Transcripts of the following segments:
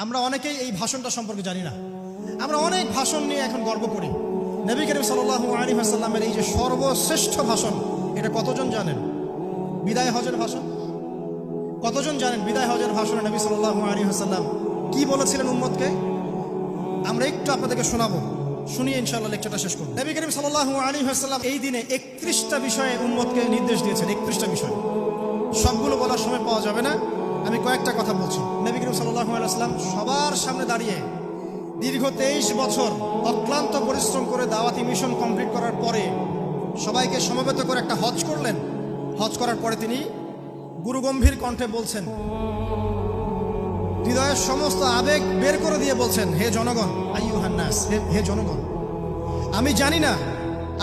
আমরা অনেকেই এই ভাষণটা সম্পর্কে জানি না। আমরা অনেক ভাষণ নিয়ে এখন গর্ব করি। নবী করিম সাল্লাল্লাহু আলাইহি ওয়াসাল্লামের এই যে সর্বশ্রেষ্ঠ ভাষণ, এটা কতজন জানেন? বিদায় হজের ভাষণ। কতজন জানেন বিদায় হজের ভাষণে নবী সাল্লাল্লাহু আলাইহি ওয়াসাল্লাম কি বলেছিলেন উম্মতকে? আমরা একটু আপনাদেরকে শোনাবো, শুনিয়ে ইনশাআল্লাহ লেকচারটা শেষ করব। নবী করিম সাল্লাল্লাহু আলাইহি ওয়াসাল্লাম এই দিনে 31টা বিষয়ে উম্মতকে নির্দেশ দিয়েছেন। 31টা বিষয়, সবগুলো বলার সময় পাওয়া যাবে না, আমি কয়েকটা কথা বলছি। নবী করিম সাল্লাল্লাহু আলাইহি ওয়াসাল্লাম সবার সামনে দাঁড়িয়ে দীর্ঘ 23 বছর অক্লান্ত পরিশ্রম করে দাওয়াতি মিশন কমপ্লিট করার পরে সবাইকে সমবেত করে একটা হজ করলেন। হজ করার পরে তিনি গুরুগম্ভীর কণ্ঠে বলছেন, হৃদয়ের সমস্ত আবেগ বের করে দিয়ে বলছেন, হে জনগণ, আইয়ুহান নাস, হে জনগণ, আমি জানি না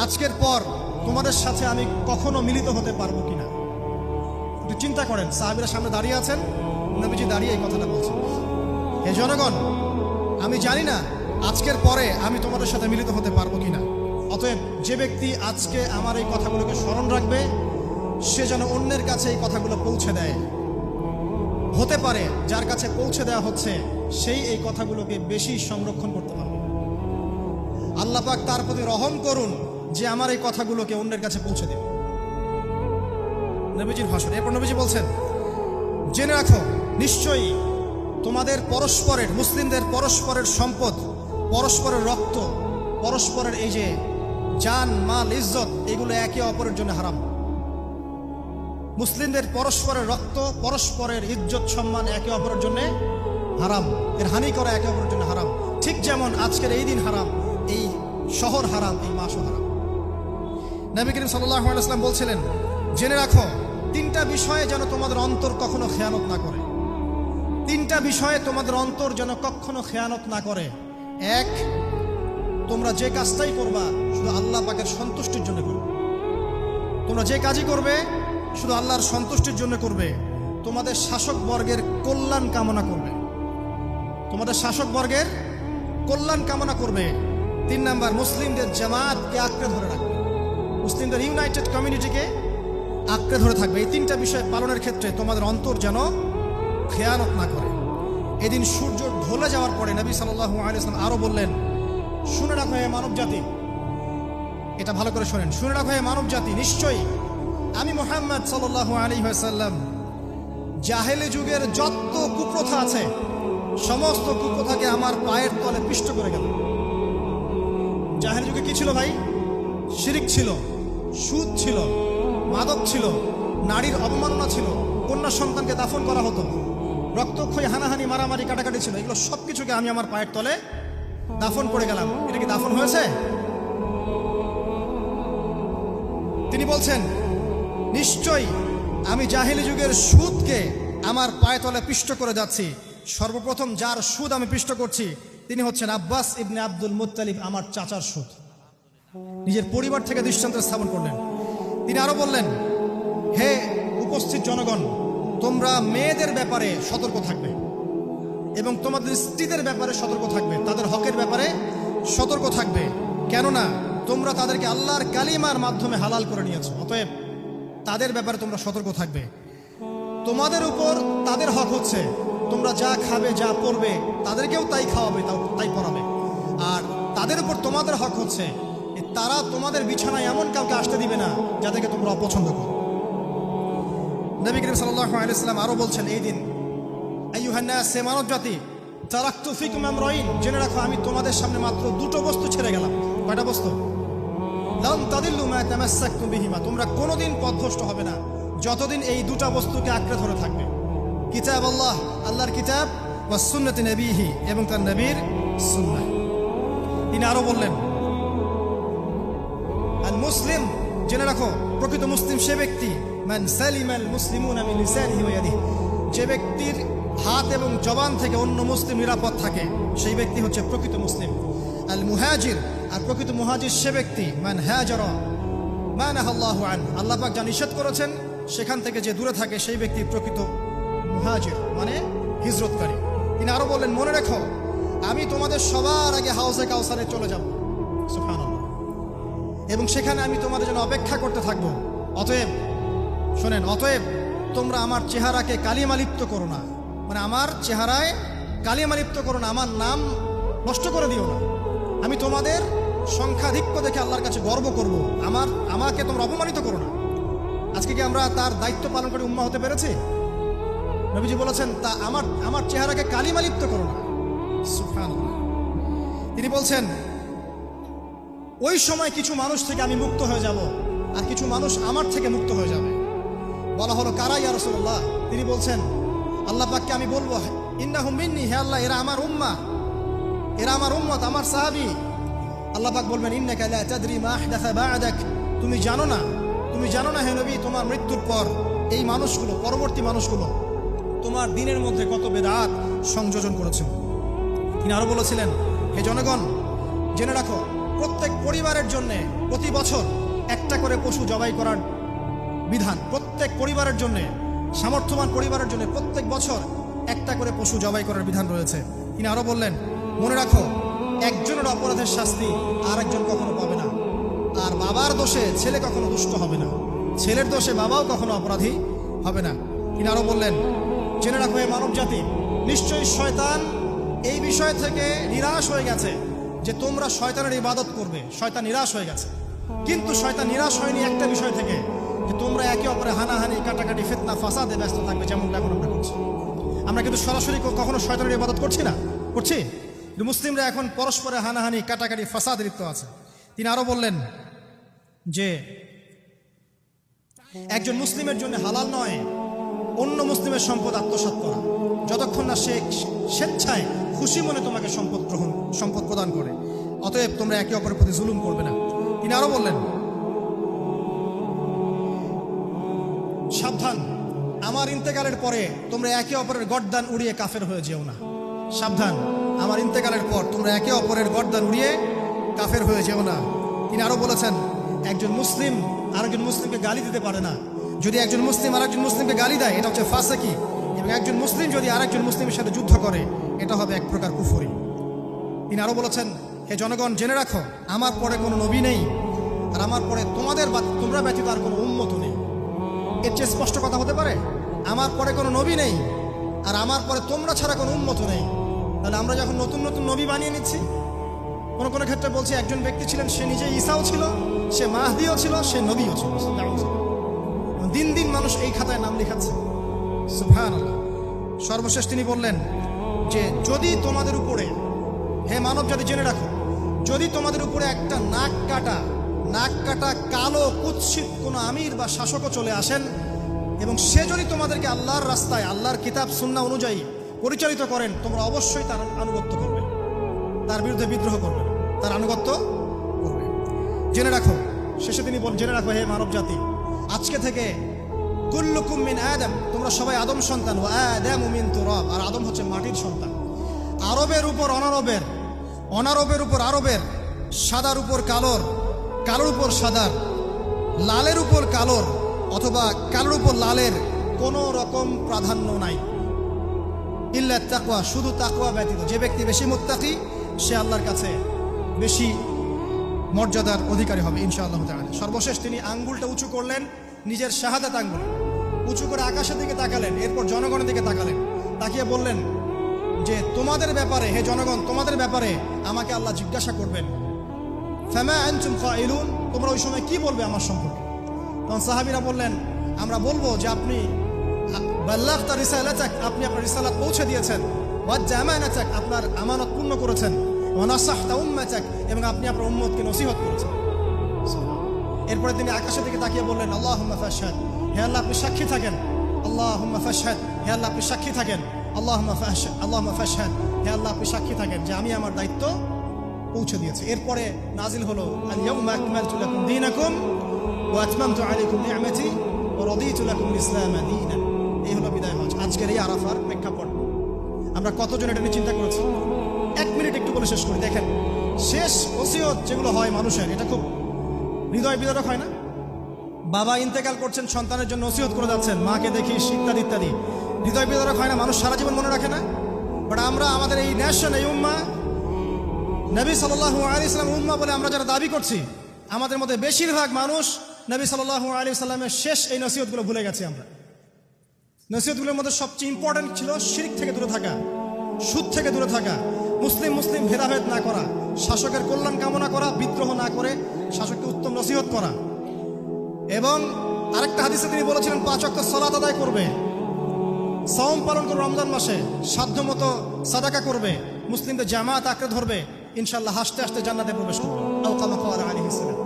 আজকের পর তোমাদের সাথে আমি কখনো মিলিত হতে পারবো কিনা। একটু চিন্তা করেন, সাহাবীরা সামনে দাঁড়িয়ে আছেন, নবীজি দাঁড়িয়ে এই কথাটা বলছেন, হে জনগণ, আমি জানি না আজকের পরে আমি তোমাদের সাথে মিলিত হতে পারবো কিনা। অতএব যে ব্যক্তি আজকে আমার এই কথাগুলোকে স্মরণ রাখবে, সে যেন অন্যের কাছে এই কথাগুলো পৌঁছে দেয়। হতে পারে যার কাছে পৌঁছে দেওয়া হচ্ছে সেই এই কথাগুলোকে বেশি সংরক্ষণ করতে পারবে। আল্লাহ পাক তার প্রতি রহম করুন যে আমার এই কথাগুলোকে অন্যের কাছে পৌঁছে দেবে। নবীজির ভাষণ। এরপর নবীজি বলছেন, জেনে রাখো নিশ্চয়ই তোমাদের পরস্পরের, মুসলিমদের পরস্পরের সম্পদ, পরস্পরের রক্ত, পরস্পরের এই যে জান, মাল, ইজ্জত, এগুলো একে অপরের জন্য হারাম। মুসলিমদের পরস্পরের রক্ত, পরস্পরের ইজ্জত, সম্মান একে অপরের জন্য হারাম। এর হানি করা একে অপরের জন্য হারাম। ঠিক যেমন আজকের এই দিন হারাম, এই শহর হারাম, এই মাসও হারাম। নবী করিম সাল্লাল্লাহু আলাইহি ওয়াসাল্লাম বলছিলেন, জেনে রাখো 3টা বিষয়ে যেন তোমাদের অন্তর কখনো খেয়ানত না করে। 3টা বিষয়ে তোমাদের অন্তর যেন কখনো খেয়ানত না করে। 1, তোমরা যে কাজটাই করবা শুধু আল্লাহ পাকের সন্তুষ্টির জন্য করবে। তোমরা যে কাজই করবে শুধু আল্লাহর সন্তুষ্টির জন্য করবে। তোমাদের শাসক বর্গের কল্যাণ কামনা করবে। তোমাদের শাসক বর্গের কল্যাণ কামনা করবে। 3 নাম্বার, মুসলিমদের জামাতকে আঁকড়ে ধরে রাখবে। মুসলিমদের ইউনাইটেড কমিউনিটিকে আঁকড়ে ধরে থাকবে। এই 3টা বিষয় পালনের ক্ষেত্রে তোমাদের অন্তর যেন খেয়ানত না করে। এদিন সূর্য ঢলে যাওয়ার পরে নবী সাল্লাল্লাহু আলাইহি ওয়াসাল্লাম আরো বললেন, শুনে রাখো হে মানব জাতি, এটা ভালো করে শোনেন, শুনে রাখো হে মানব জাতি, নিশ্চয়ই আমি মুহাম্মদ সাল্লাল্লাহু আলাইহি ওয়াসাল্লাম জাহেলি যুগের যত কুপ্রথা আছে সমস্ত কুপ্রথাকে আমার পায়ের তলে পিষ্ট করে গেল। জাহেলি যুগে কি ছিল ভাই? শিরিক ছিল, সুদ ছিল, মাদক ছিল, নারীর অবমাননা ছিল, কন্যা সন্তানকে দাফন করা হতো, রক্তক্ষয়ী, হানাহানি, মারামারি, কাটাকাটি ছিল। এগুলো সবকিছুকে আমি আমার পায়ের তলে দাফন করে গেলাম। এটা কি দাফন হয়েছে? তিনি বলছেন, নিশ্চয়ই আমি জাহেলি যুগের সুদকে আমার পায়ে তলে পিষ্ট করে যাচ্ছি। সর্বপ্রথম যার সুদ আমি পিষ্ট করছি তিনি হচ্ছেন আব্বাস ইবনে আব্দুল মুত্তালিব, আমার চাচার সুদ। নিজের পরিবার থেকে দৃষ্টান্ত স্থাপন করলেন। তিনি আরো বললেন, হে উপস্থিত জনগণ, তোমরা মেয়েদের ব্যাপারে সতর্ক থাকবে এবং তোমাদের স্ত্রীদের ব্যাপারে সতর্ক থাকবে, তাদের হকের ব্যাপারে সতর্ক থাকবে, কেননা তোমরা তাদেরকে আল্লাহর কালিমার মাধ্যমে হালাল করে নিয়েছো। অতএব তাদের ব্যাপারে তোমরা সতর্ক থাকবে। তোমাদের উপর তাদের হক হচ্ছে তোমরা যা খাবে, যা পরবে, তাদেরকেও তাই খাওয়াবে, তাই পরাবে। আর তাদের উপর তোমাদের হক হচ্ছে তারা তোমাদের বিছানায় এমন কাউকে আসতে দিবে না যাদেরকে তোমরা অপছন্দ করো। নবী করিম সাল্লাল্লাহু আলাইহি ওয়াসাল্লাম আরো বলছেন, এই দিন আইয়ুহান নাস, হে মানব জাতি, তারাকতু ফিকুম আমরাইন, জেনে রাখো আমি তোমাদের সামনে মাত্র 2টো বস্তু ছেড়ে গেলাম। কয়টা বস্তু? লান তাদিল্লু মা তামাসসাকতুম বিহিমা, তোমরা কোনোদিন পথভ্রষ্ট হবে না যতদিন এই 2টা বস্তুকে আঁকড়ে ধরে থাকবে। কিতাব আল্লাহ, আল্লাহর কিতাব, ওয়া সুন্নতি নবীহি, এবং তার নবীর সুন্নাহ। তিনি আরো বললেন, আল মুসলিম, জেনে রাখো প্রকৃত মুসলিম সে ব্যক্তি, মান সালিমাল মুসলিমুনা মিন লিসানিহি ওয়া ইয়াদিহি, যে ব্যক্তির হাত এবং জবান থেকে অন্য মুসলিম নিরাপদ থাকে সেই ব্যক্তি হচ্ছে প্রকৃত মুসলিম। আল মুহাজির, আর প্রকৃত মুহাজির সে ব্যক্তি, মান হাজারা মা নাহাল্লাহু আন, আল্লাহ পাক যা নিষেধ করেছেন সেখান থেকে যে দূরে থাকে সেই ব্যক্তি প্রকৃত মুহাজির, মানে হিজরতকারী। তিনি আরো বললেন, মনে রেখো আমি তোমাদের সবার আগে হাউজে কাউসারে চলে যাব, সুবহানাল্লাহ, এবং সেখানে আমি তোমাদের জন্য অপেক্ষা করতে থাকবো। অতএব শোনেন, অতএব তোমরা আমার চেহারাকে কালিমা লিপ্ত করো না, মানে আমার চেহারায় কালিমা লিপ্ত করো না, আমার নাম নষ্ট করে দিও না। আমি তোমাদের সংখ্যাধিক্য দেখে আল্লাহর কাছে গর্ব করব, আমাকে তোমরা অপমানিত করো না। আজকে কি আমরা তার দায়িত্ব পালন করে উম্মাহ হতে পেরেছি? নবীজি বলেছেন তা আমার চেহারাকে কালিমা লিপ্ত করো না। সুবহানাল্লাহ। তিনি বলছেন ওই সময় কিছু মানুষ থেকে আমি মুক্ত হয়ে যাব, আর কিছু মানুষ আমার থেকে মুক্ত হয়ে যাবে। বলা হলো কারা ইয়া রাসূলুল্লাহ? তিনি বলছেন আল্লাহ পাককে আমি বলবো ইন্নাহুম মিন্নি, হে আল্লাহ এরা আমার উম্মাহ, এরা আমার উম্মত, আমার সাহাবী। আল্লাহ পাক বলবেন ইন্নাকা লা তাদরি মা আহদাসা বা'দাক, তুমি জানো না হে নবী তোমার মৃত্যুর পর এই মানুষগুলো, পরবর্তী মানুষগুলো তোমার দিনের মধ্যে কত বেদাত সংযোজন করেছে। তিনি আরো বলেছিলেন হে জনগণ জেনে রাখো প্রত্যেক পরিবারের জন্য প্রতি বছর একটা করে পশু জবাই করার বিধান, প্রত্যেক পরিবারের জন্য, সামর্থ্যবান পরিবারের জন্য প্রত্যেক বছর একটা করে পশু জবাই করার বিধান রয়েছে। তিনি আরো বললেন মনে রাখো একজনের অপরাধের শাস্তি আর একজন কখনো পাবে না, আর বাবার দোষে ছেলে কখনো দুষ্ট হবে না, ছেলের দোষে বাবাও কখনো অপরাধী হবে না। তিনি আরো বললেন জেনে রাখো এই মানব জাতি নিশ্চয়ই শয়তান এই বিষয় থেকে নিরাশ হয়ে গেছে যে তোমরা শয়তানের ইবাদত করবে, শয়তান নিরাশ হয়ে গেছে। কিন্তু শয়তান নিরাশ হয়নি একটা বিষয় থেকে, যে তোমরা একে অপরে হানাহানি কাটাকাটি ফিতনা ফাসাদে ব্যস্ত থাকবে, যেমনটা এখন আমরা করছি। আমরা কিন্তু সরাসরি কখনো শয়তানের ইবাদত করছি না, করছি? মুসলিমরা এখন পরস্পরে হানাহানি কাটাকাটি ফাসাদে লিপ্ত আছে। তিনি আরো বললেন যে একজন মুসলিমের জন্য হালাল নয় অন্য মুসলিমের সম্পদ আত্মসাৎ করা, যতক্ষণ না সে স্বেচ্ছায় খুশি মনে তোমাকে সম্পদ প্রদান করে। অতএব তোমরা একে অপরের প্রতি জুলুম করবে না। তিনি আরো বললেন সাবধান, আমার ইন্তেকালের পরে তোমরা একে অপরের গর্দান উড়িয়ে কাফের হয়ে যেও না। সাবধান, আমার ইন্তেকালের পর তোমরা একে অপরের গর্দান উড়িয়ে কাফের হয়ে যেও না। তিনি আরো বলেছেন একজন মুসলিম আরেকজন মুসলিমকে গালি দিতে পারে না। যদি একজন মুসলিম আরেকজন মুসলিমকে গালি দেয় এটা হচ্ছে ফাসিকি, এবং একজন মুসলিম যদি আরেকজন মুসলিমের সাথে যুদ্ধ করে এটা হবে এক প্রকার কুফরি। তিনি আরো বলেছেন হে জনগণ জেনে রাখো আমার পরে কোনো নবী নেই, আর আমার পরে তোমরা ব্যতীত আর কোনো উম্মত নেই। এর চেয়ে স্পষ্ট কথা হতে পারে? আমার পরে কোনো নবী নেই আর আমার পরে তোমরা ছাড়া কোনো উম্মত নেই। তাহলে আমরা যখন নতুন নতুন নবী বানিয়ে নিচ্ছি, কোনো কোনো ক্ষেত্রে বলছি একজন ব্যক্তি ছিলেন সে নিজে ঈসাও ছিল, সে মাহদিও ছিল, সে নবীও ছিল। দিন দিন মানুষ এই খাতায় নাম লেখাচ্ছে। সুবহানাল্লাহ। সর্বশেষ তিনি বললেন যে যদি তোমাদের উপরে, হে মানব জাতি জেনে রাখো, যদি তোমাদের উপরে একটা নাক কাটা কালো কুৎসিত কোনো আমির বা শাসকও চলে আসেন এবং সে যদি তোমাদেরকে আল্লাহর রাস্তায় আল্লাহর কিতাব সুন্নাহ অনুযায়ী পরিচালিত করেন, তোমরা অবশ্যই তার আনুগত্য করবে, তার বিরুদ্ধে বিদ্রোহ করবে, তার আনুগত্য করবে। জেনে রাখো, শেষে তিনি জেনে রাখো হে মানব জাতি, আজকে থেকে কুল্লুকুম মিন আদম, তোমরা সবাই আদম সন্তান, ওয়া আদামু মিন তুরাব, আর আদম হচ্ছে মাটির সন্তান। আরবের উপর অনারবের, অনারবের উপর আরবের, সাদার উপর কালোর, কালোর উপর সাদার, লালের উপর কালোর অথবা কালোর উপর লালের কোনো রকম প্রাধান্য নাই। ইল্লা তাকওয়া, শুধু তাকওয়া ব্যতীত। যে ব্যক্তি বেশি মুত্তাকি সে আল্লাহর কাছে বেশি মর্যাদার অধিকারী হবে ইনশাআল্লাহ তাআলা। সর্বশেষ তিনি আঙ্গুলটা উঁচু করলেন, নিজের শাহাদাত আঙ্গুল উঁচু করে আকাশের দিকে তাকালেন, এরপর জনগণের দিকে তাকালেন, তাকিয়ে বললেন যে তোমাদের ব্যাপারে, হে জনগণ তোমাদের ব্যাপারে আমাকে আল্লাহ জিজ্ঞাসা করবেন। ফামা আনতুম কাইলুন, তোমরা ওই সময় কি বলবে আমার সম্পর্কে? তখন সাহাবীরা বললেন আমরা বলবো যে আপনি বাল্লাগতা রিসালাতাক, আপনি আপনার রিসালাত পৌঁছে দিয়েছেন, ওয়াজ্জা আমানাতাক, আপনার আমানত পূর্ণ করেছেন, ওয়া নাসাহতা উম্মাতাক, এবং আপনি আপনার উম্মতকে নসিহত করেছেন। এরপরে তিনি আকাশের দিকে তাকিয়ে বললেন আল্লাহুম্মা ফাশহাদ, হে আল্লাহ আপনি সাক্ষী থাকেন। আল্লাহুম্মা ফাশহাদ, হে আল্লাহ আপনি সাক্ষী থাকেন। আল্লাহুম্মা ফাশহাদ, হে আল্লাহ আপনি সাক্ষী থাকেন যে আমি আমার দায়িত্ব পৌঁছে দিয়েছি। এরপরে নাজিল হলো আল ইয়াউমা আকমালতু লাকুম দীনাকুম ওয়া আতমামতু আলাইকুম নি'মাতি ওয়া রাদিতু লাকুম ইসলাম দীনান। এই হলো বিদায় হজ, আজকের এই আরাফার প্রেক্ষাপট। আমরা কতজন এটা নিয়ে চিন্তা করেছি? 1 মিনিট একটু বলে শেষ করি। দেখেন, শেষ ওসিয়ত যেগুলো হয় মানুষের, এটা খুব হৃদয় বিদারক হয় না? বাবা ইন্তেকাল করছেন, সন্তানের জন্য ওসিয়ত করে যাচ্ছেন, মাকে দেখিস ইত্যাদি ইত্যাদি। হৃদয় বিদারক হয় না? মানুষ সারা জীবন মনে রাখে না? বাট আমরা আমাদের এই ন্যাশন, এই উম্মাহ, নবী সাল্লাল্লাহু আলাইহি সাল্লাম উম্মাহ বলে আমরা যারা দাবি করছি, আমাদের মধ্যে বেশিরভাগ মানুষ নবী সাল্লাল্লাহু আলাইহি সাল্লামের শেষ এই নসিহতগুলো ভুলে গেছি আমরা। নসিহতগুলোর মধ্যে সবচেয়ে ইম্পর্টেন্ট ছিল শিরক থেকে দূরে থাকা, সুদ থেকে দূরে থাকা, মুসলিম মুসলিম ভেদাভেদ না করা, শাসকের কল্যাণ কামনা করা, বিদ্রোহ না করে শাসককে উত্তম নসিহত করা। এবং আরেকটা হাদিসে তিনি বলেছিলেন 5 ওয়াক্ত সালাত আদায় করবে, সাওম পালন করবে, রমজান মাসে সাধ্যমতো সাদাকা করবে, মুসলিমদের জামাত আঁকড়ে ধরবে, ইনশাআল্লাহ হাসতে হাসতে জান্নাতে প্রবেশ করবে। আও কামা ক্বালা আলাইহিস সালাম।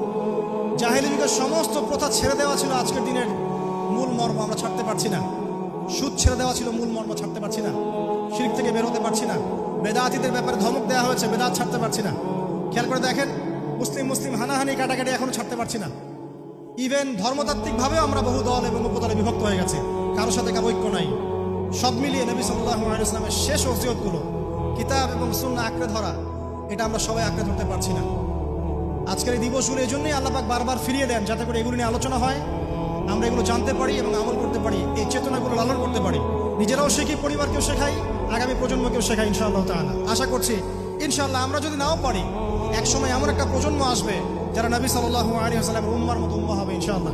জাহেলি যুগের সমস্ত প্রথা ছেড়ে দেওয়া ছিল আজকের দিনের মূল মর্ম, আমরা ছাড়তে পারছি না। সুদ ছেড়ে দেওয়া ছিল মূল মর্ম, ছাড়তে পারছি না। শিরক থেকে বের হতে পারছি না। বেদাতীদের ব্যাপারে ধমক দেওয়া হয়েছে, বেদাত ছাড়তে পারছি না। খেয়াল করে দেখেন, মুসলিম মুসলিম হানাহানি কাটাকাটি এখনো ছাড়তে পারছি না। ইভেন ধর্মতাত্ত্বিকভাবেও আমরা বহু দল এবং উপদলে বিভক্ত হয়ে গেছে, কারোর সাথে কারো ঐক্য নাই। সব মিলিয়ে নবী সাল্লাল্লাহু আলাইহি ওয়াসাল্লামের শেষ ওসিয়তগুলো, কিতাব এবং সুন্নাহ আঁকড়ে ধরা, এটা আমরা সবাই আঁকড়ে ধরতে পারছি না। আজকের এই দিবসগুলো এই জন্যই আল্লাহ পাক বারবার ফিরিয়ে দেন, যাতে করে এগুলো নিয়ে আলোচনা হয়, আমরা এগুলো জানতে পারি এবং আমল করতে পারি, এই চেতনাগুলো লালন করতে পারি, নিজেরাও শিখি, পরিবারকেও শেখাই, আগামী প্রজন্মকেও শেখাই ইনশাআল্লাহ তাআলা। আশা করছি ইনশাআল্লাহ আমরা যদি নাও পারি, একসময় এমন একটা প্রজন্ম আসবে যারা নবী সাল্লাল্লাহু আলাইহি ওয়াসাল্লামের উম্মার মতো উম্মাহ হবে ইনশাআল্লাহ।